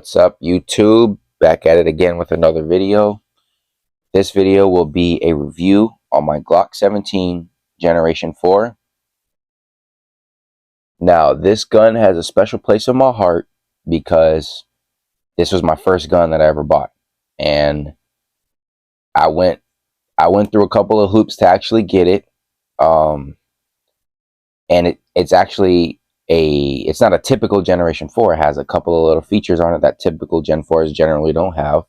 What's up, YouTube? Back at it again with another video. This video will be a review on my Glock 17 Generation 4. Now, this gun has a special place in my heart because this was my first gun that I ever bought. And I went through a couple of hoops to actually get it. And it's actually it's not a typical Generation 4. It has a couple of little features on it that typical Gen 4s generally don't have.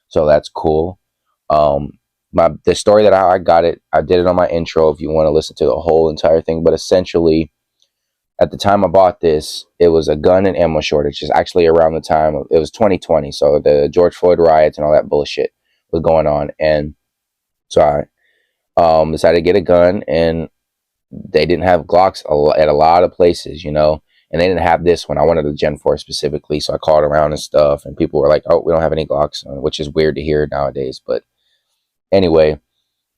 So that's cool. The story that I got it, I did it on my intro if you want to listen to the whole entire thing. But essentially, at the time I bought this, it was a gun and ammo shortage. It's actually around the time, it was 2020. So the George Floyd riots and all that bullshit was going on. And so I decided to get a gun, and they didn't have Glocks at a lot of places, you know, and they didn't have this one. I wanted a Gen 4 specifically, so I called around and stuff, and people were like, oh, we don't have any Glocks, which is weird to hear nowadays. But anyway,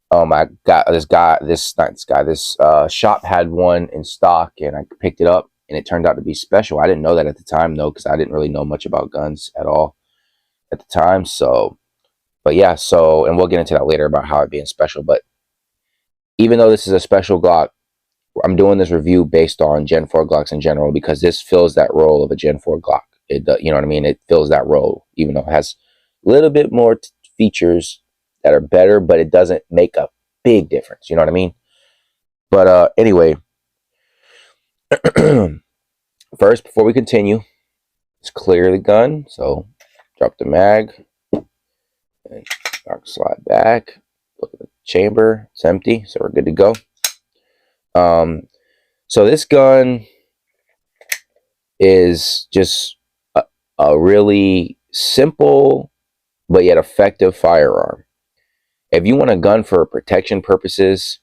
I got this shop had one in stock, and I picked it up, and it turned out to be special. I didn't know that at the time, though, because I didn't really know much about guns at all at the time. So, but yeah, so, and we'll get into that later about how it being special. But even though this is a special Glock, I'm doing this review based on Gen 4 Glocks in general, because this fills that role of a Gen 4 Glock. It, you know what I mean? It fills that role, even though it has a little bit more features that are better, but it doesn't make a big difference. You know what I mean? But anyway, first, before we continue, let's clear the gun. So drop the mag and slide back. Look at the chamber; it's empty, so we're good to go. So this gun is just a really simple but yet effective firearm. If you want a gun for protection purposes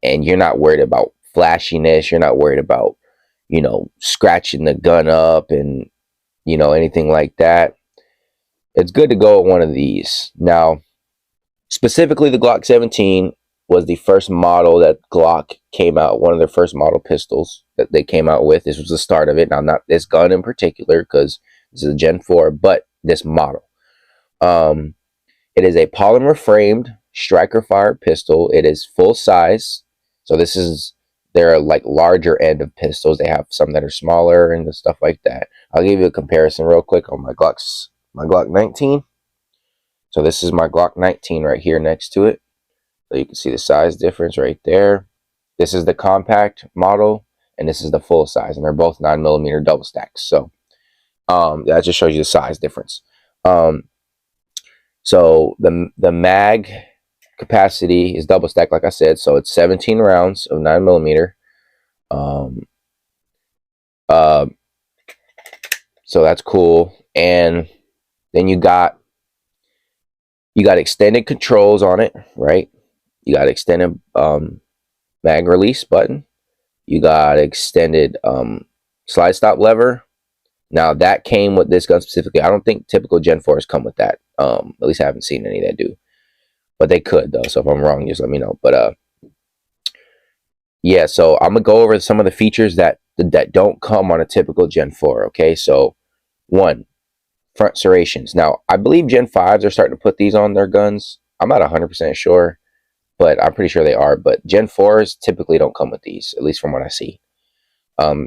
and you're not worried about flashiness, you're not worried about, you know, scratching the gun up and, you know, anything like that, it's good to go with one of these. Now, specifically the Glock 17 was the first model that Glock came out, one of their first model pistols that they came out with. This was the start of it. Now, not this gun in particular, because this is a Gen 4, but this model. It is a polymer framed striker fire pistol. It is full size. So this is their like larger end of pistols. They have some that are smaller and stuff like that. I'll give you a comparison real quick on my Glock 19. So this is my Glock 19 right here next to it. So you can see the size difference right there. This is the compact model, and this is the full size, and they're both 9mm double stacks. So that just shows you the size difference. So the mag capacity is double stack, like I said. So it's 17 rounds of 9mm. So that's cool. And then you got extended controls on it, right? You got extended mag release button. You got extended slide stop lever. Now that came with this gun specifically. I don't think typical Gen 4s come with that. At least I haven't seen any that do. But they could though. So if I'm wrong, just let me know. But yeah, so I'm gonna go over some of the features that don't come on a typical Gen 4. Okay, so one, front serrations. Now I believe Gen 5s are starting to put these on their guns. I'm not 100% sure, but I'm pretty sure they are. But Gen 4s typically don't come with these, at least from what I see.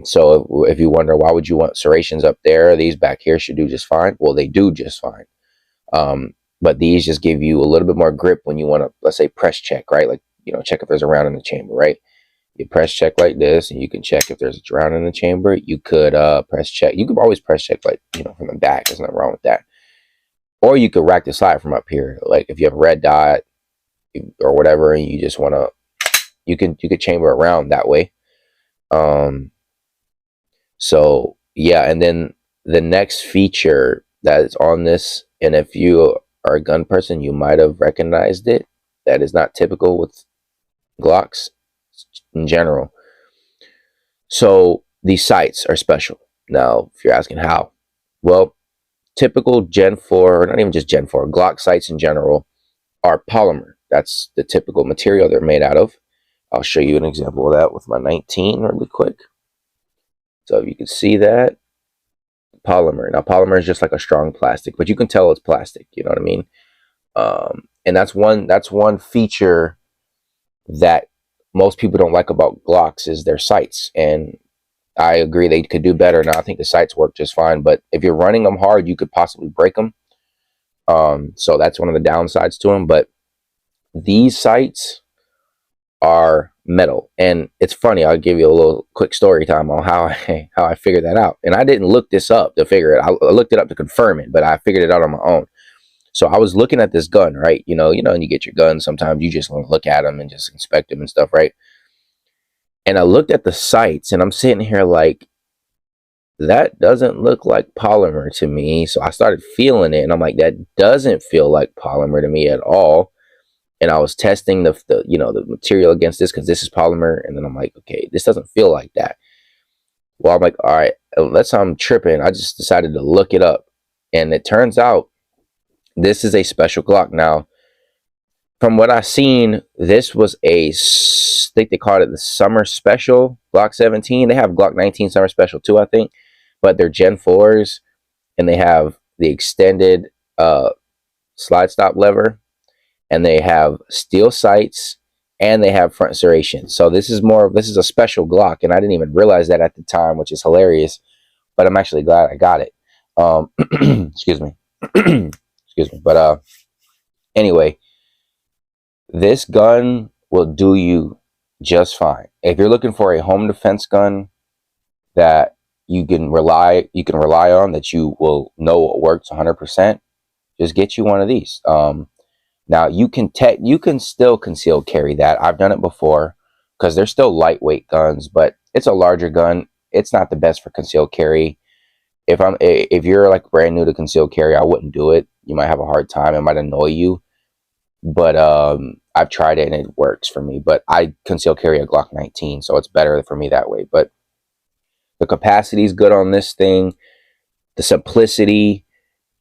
So if you wonder why would you want serrations up there, these back here should do just fine. Well, they do just fine. But these just give you a little bit more grip when you want to, let's say, press check, right? Like, you know, check if there's a round in the chamber, right? You press check like this, and you can check if there's a round in the chamber. You could press check. You could always press check, like, you know, from the back. There's nothing wrong with that. Or you could rack the slide from up here. Like if you have a red dot or whatever, and you just want to, you could chamber around that way. So yeah, and then the next feature that is on this, and if you are a gun person, you might have recognized it. That is not typical with Glocks in general. So these sights are special. Now, if you're asking how, well, typical Gen 4, or not even just Gen 4, Glock sights in general are polymer. That's the typical material they're made out of. I'll show you an example of that with my 19 really quick. So you can see that. polymer. Now, polymer is just like a strong plastic, but you can tell it's plastic. You know what I mean? And that's one feature that most people don't like about Glocks is their sights. And I agree they could do better. Now, I think the sights work just fine, but if you're running them hard, you could possibly break them. So that's one of the downsides to them. But these sights are metal, and it's funny. I'll give you a little quick story time on how I figured that out. And I didn't look this up to figure it. I looked it up to confirm it, but I figured it out on my own. So I was looking at this gun, right? And you get your gun. Sometimes you just want to look at them and just inspect them and stuff, right? And I looked at the sights, and I'm sitting here like, that doesn't look like polymer to me. So I started feeling it, and I'm like, that doesn't feel like polymer to me at all. And I was testing the material against this because this is polymer, and then I'm like, okay, this doesn't feel like that. Well, I'm like, all right, unless I'm tripping, I just decided to look it up, and it turns out this is a special Glock. Now, from what I've seen, this was I think they called it the Summer Special Glock 17. They have Glock 19 Summer Special too, I think, but they're Gen 4s, and they have the extended slide stop lever, and they have steel sights, and they have front serration. So this is a special Glock, and I didn't even realize that at the time, which is hilarious. But I'm actually glad I got it. Excuse me, excuse me. But anyway, this gun will do you just fine if you're looking for a home defense gun that you can rely on, that you will know works 100%. Just get you one of these. Now you can still conceal carry that. I've done it before because they're still lightweight guns, but it's a larger gun. It's not the best for concealed carry. If you're like brand new to concealed carry, I wouldn't do it. You might have a hard time. It might annoy you, but I've tried it and it works for me. But I conceal carry a Glock 19, so it's better for me that way. But the capacity is good on this thing. The simplicity.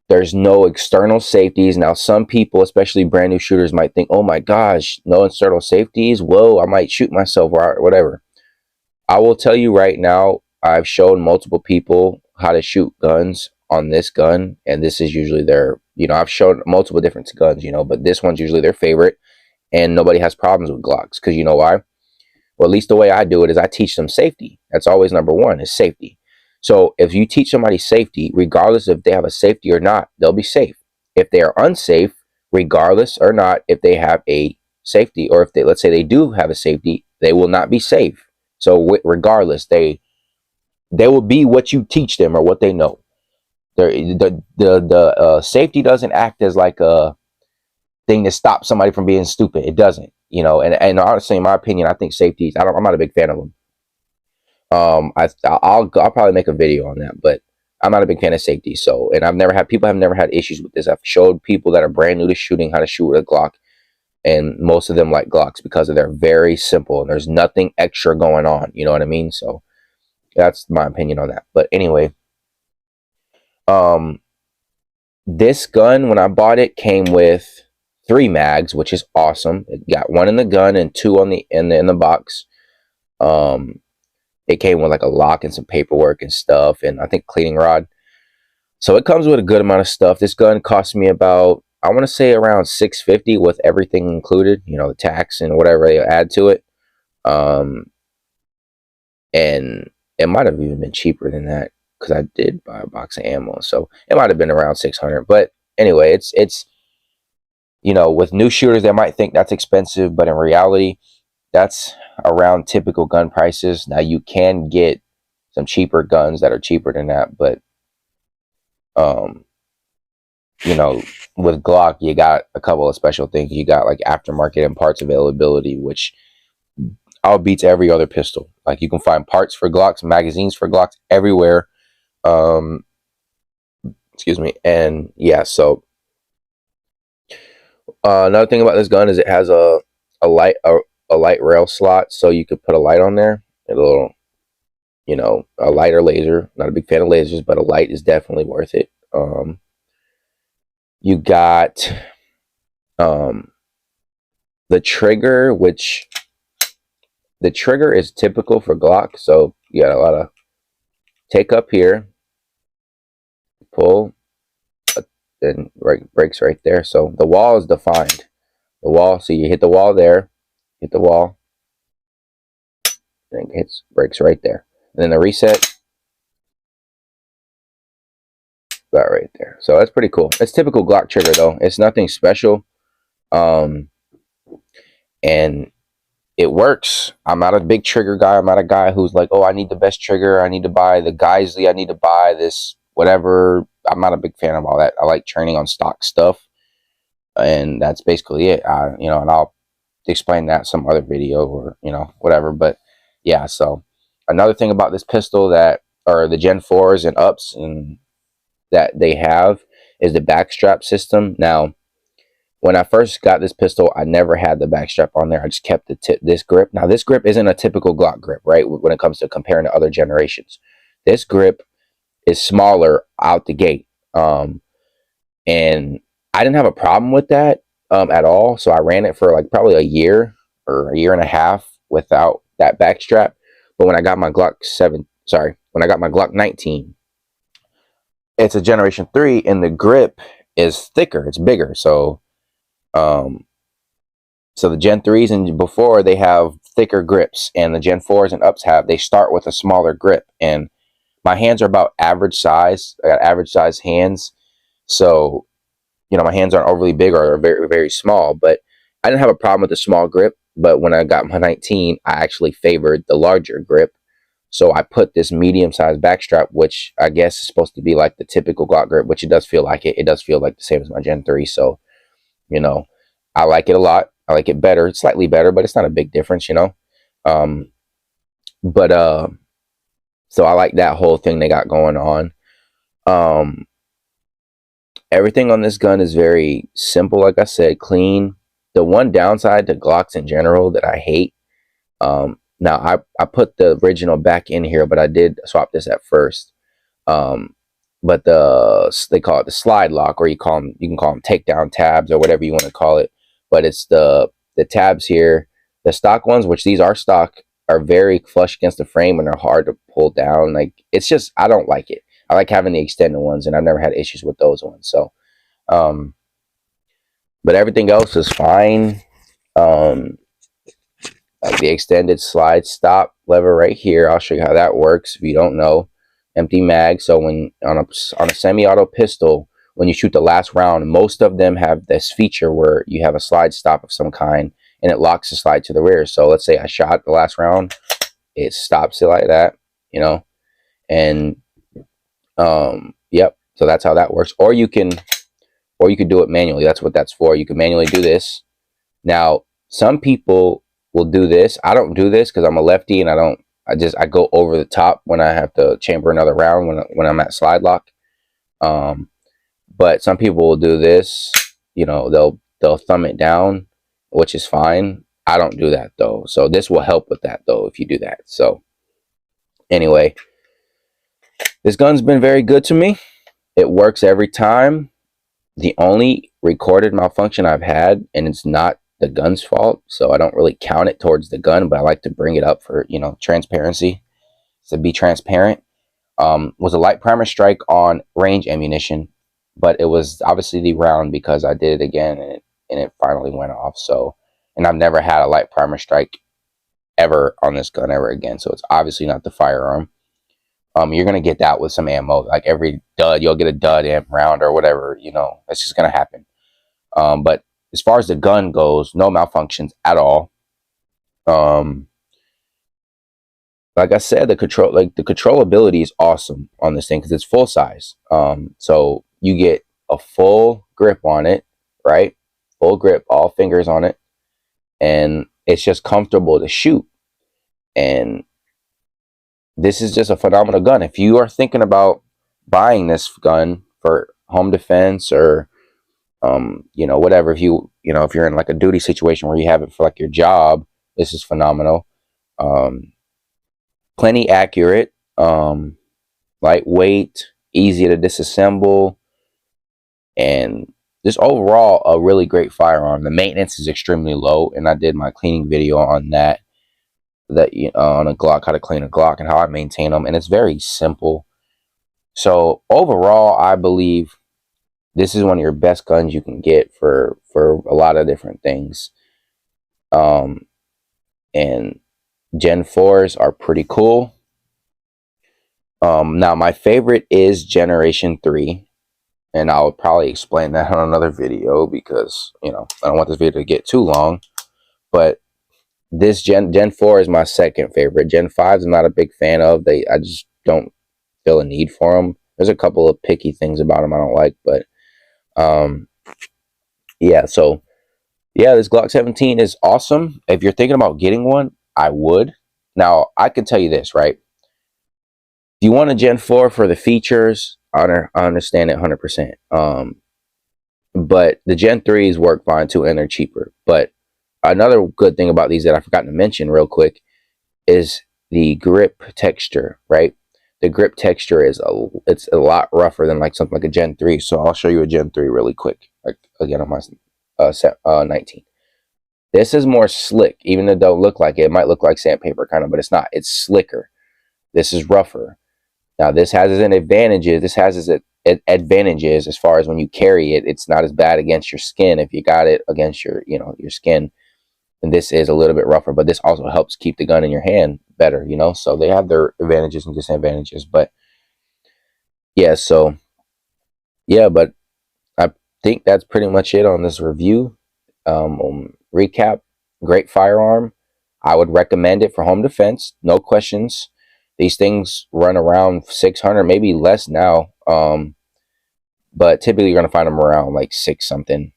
There's no external safeties. Now, some people, especially brand new shooters, might think, oh my gosh, no external safeties. Whoa, I might shoot myself or whatever. I will tell you right now, I've shown multiple people how to shoot guns on this gun. And this is usually I've shown multiple different guns, but this one's usually their favorite. And nobody has problems with Glocks. Because you know why? Well, at least the way I do it is I teach them safety. That's always number one, is safety. So if you teach somebody safety, regardless if they have a safety or not, they'll be safe. If they are unsafe, regardless or not, if they have a safety, or if let's say they do have a safety, they will not be safe. So regardless, they will be what you teach them or what they know. The safety doesn't act as like a thing to stop somebody from being stupid. It doesn't, and honestly, in my opinion, I think safety, I'm not a big fan of them. I'll probably make a video on that, but I'm not a big fan of safety. So, and people have never had issues with this. I've showed people that are brand new to shooting how to shoot with a Glock, and most of them like Glocks because they're very simple and there's nothing extra going on. You know what I mean? So that's my opinion on that. But anyway, this gun, when I bought it, came with 3 mags, which is awesome. It got 1 in the gun and 2 in the box. It came with like a lock and some paperwork and stuff, and I think cleaning rod. So it comes with a good amount of stuff. This gun cost me about, I want to say around $650 with everything included, the tax and whatever they add to it. And it might have even been cheaper than that because I did buy a box of ammo, so it might have been around 600. But anyway, it's with new shooters, they might think that's expensive, but in reality, that's around typical gun prices. Now, you can get some cheaper guns that are cheaper than that, but with Glock, you got a couple of special things. You got like aftermarket and parts availability, which outbeats every other pistol. Like, you can find parts for Glocks, magazines for Glocks everywhere. Excuse me. And yeah, so another thing about this gun is it has a light rail slot, so you could put a light on there. A little, a light or laser. Not a big fan of lasers, but a light is definitely worth it. You got the trigger, which the trigger is typical for Glock. So you got a lot of take up here, pull, then breaks right there. So the wall is defined. The wall, so you hit the wall there, hit the wall, and it breaks right there. And then the reset, about right there. So that's pretty cool. It's typical Glock trigger though. It's nothing special. And it works. I'm not a big trigger guy. I'm not a guy who's like, oh, I need the best trigger. I need to buy the Geisley. I need to buy this, whatever. I'm not a big fan of all that. I like training on stock stuff. And that's basically it. You know, and I'll explain that some other video or, you know, whatever. But yeah, so another thing about this pistol that, or the Gen 4s and ups and that they have, is the backstrap system. Now, when I first got this pistol, I never had the backstrap on there. I just kept this grip. Now, this grip isn't a typical Glock grip, right? When it comes to comparing to other generations, this grip is smaller out the gate. And I didn't have a problem with that at all. So I ran it for like probably a year or a year and a half without that backstrap. But when I got my when I got my Glock 19, it's a Generation 3, and the grip is thicker. It's bigger. So the Gen 3s and before, they have thicker grips, and the Gen 4s and ups they start with a smaller grip. And my hands are about average size. I got average size hands. So, you know, my hands aren't overly big or very, very small, but I didn't have a problem with the small grip. But when I got my 19, I actually favored the larger grip. So I put this medium-sized backstrap, which I guess is supposed to be like the typical Glock grip, which it does feel like it. It does feel like the same as my Gen 3. So, you know, I like it a lot. I like it better. It's slightly better, but it's not a big difference, you know. So I like that whole thing they got going on. Everything on this gun is very simple, like I said, clean. The one downside to Glocks in general that I hate, now I put the original back in here, but I did swap this at first. But they call it the slide lock, or you can call them takedown tabs or whatever you want to call it. But it's the tabs here, the stock ones, which these are stock, are very flush against the frame and are hard to pull down. Like, it's just, I don't like it. I like having the extended ones, and I've never had issues with those ones. So, but everything else is fine. Like the extended slide stop lever right here, I'll show you how that works if you don't know. Empty mag. So when on a semi-auto pistol, when you shoot the last round, most of them have this feature where you have a slide stop of some kind, and it locks the slide to the rear. So let's say I shot the last round, it stops it like that, you know. And yep, so that's how that works. Or you can do it manually. That's what that's for. You can manually do this. Now, some people will do this. I don't do this because I'm a lefty, and I go over the top when I have to chamber another round when I'm at slide lock. But some people will do this. You know, they'll thumb it down, which is fine. I don't do that though. So this will help with that though if you do that. So anyway, this gun's been very good to me. It works every time. The only recorded malfunction I've had, and it's not the gun's fault, so I don't really count it towards the gun, but I like to bring it up for, you know, transparency, to be transparent, was a light primer strike on range ammunition, but it was obviously the round because I did it again, and it finally went off. So, and I've never had a light primer strike ever on this gun ever again, so it's obviously not the firearm. You're gonna get that with some ammo. Like every dud, you'll get a dud amp round or whatever, you know, that's just gonna happen. But as far as the gun goes, no malfunctions at all. Like I said, the controllability is awesome on this thing because it's full size. So you get a full grip on it, right? Full grip, all fingers on it, and it's just comfortable to shoot. And this is just a phenomenal gun. If you are thinking about buying this gun for home defense or you know, whatever, if you're in like a duty situation where you have it for like your job, this is phenomenal. Plenty accurate, lightweight, easy to disassemble, and just overall a really great firearm. The maintenance is extremely low, and I did my cleaning video on that on a Glock, how to clean a Glock and how I maintain them, and it's very simple. So overall, I believe this is one of your best guns you can get for a lot of different things. Um, and Gen 4s are pretty cool. Now my favorite is Generation 3, and I'll probably explain that on another video because, you know, I don't want this video to get too long. But this Gen 4 is my second favorite. Gen 5s I'm not a big fan of. I just don't feel a need for them. There's a couple of picky things about them I don't like, but yeah, so yeah, this Glock 17 is awesome. If you're thinking about getting one, I would. Now, I can tell you this, right? If you want a Gen 4 for the features, I understand it 100%. But the Gen 3s work fine too, and they're cheaper. But another good thing about these that I forgot to mention real quick is the grip texture, right? The grip texture it's a lot rougher than like something like a Gen 3. So I'll show you a Gen 3 really quick. Like again on my 19. This is more slick, even though it don't look like it. It might look like sandpaper kind of, but it's not. It's slicker. This is rougher. Now this has its advantages. This has its advantages as far as when you carry it, it's not as bad against your skin if you got it against your, you know, your skin. And this is a little bit rougher, but this also helps keep the gun in your hand better, you know. So they have their advantages and disadvantages. But yeah, so yeah, but I think that's pretty much it on this review. Recap: great firearm. I would recommend it for home defense, no questions. These things run around 600, maybe less now. But typically you're gonna find them around like 6 something.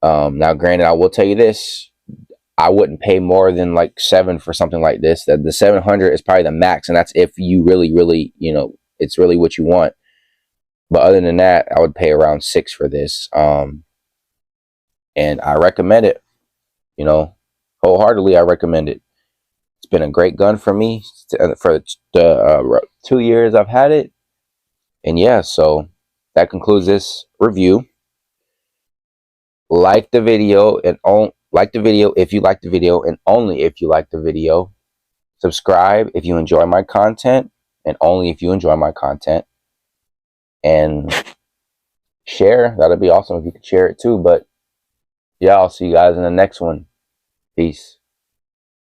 Now granted, I will tell you this: I wouldn't pay more than like 7 for something like this. That the 700 is probably the max, and that's if you really, you know, it's really what you want. But other than that, I would pay around 6 for this. And I recommend it. You know, wholeheartedly, I recommend it. It's been a great gun for me for the 2 years I've had it. And yeah, so that concludes this review. Like the video and like the video if you like the video, and only if you like the video. Subscribe if you enjoy my content, and only if you enjoy my content. And share. That'd be awesome if you could share it too. But yeah, I'll see you guys in the next one. Peace.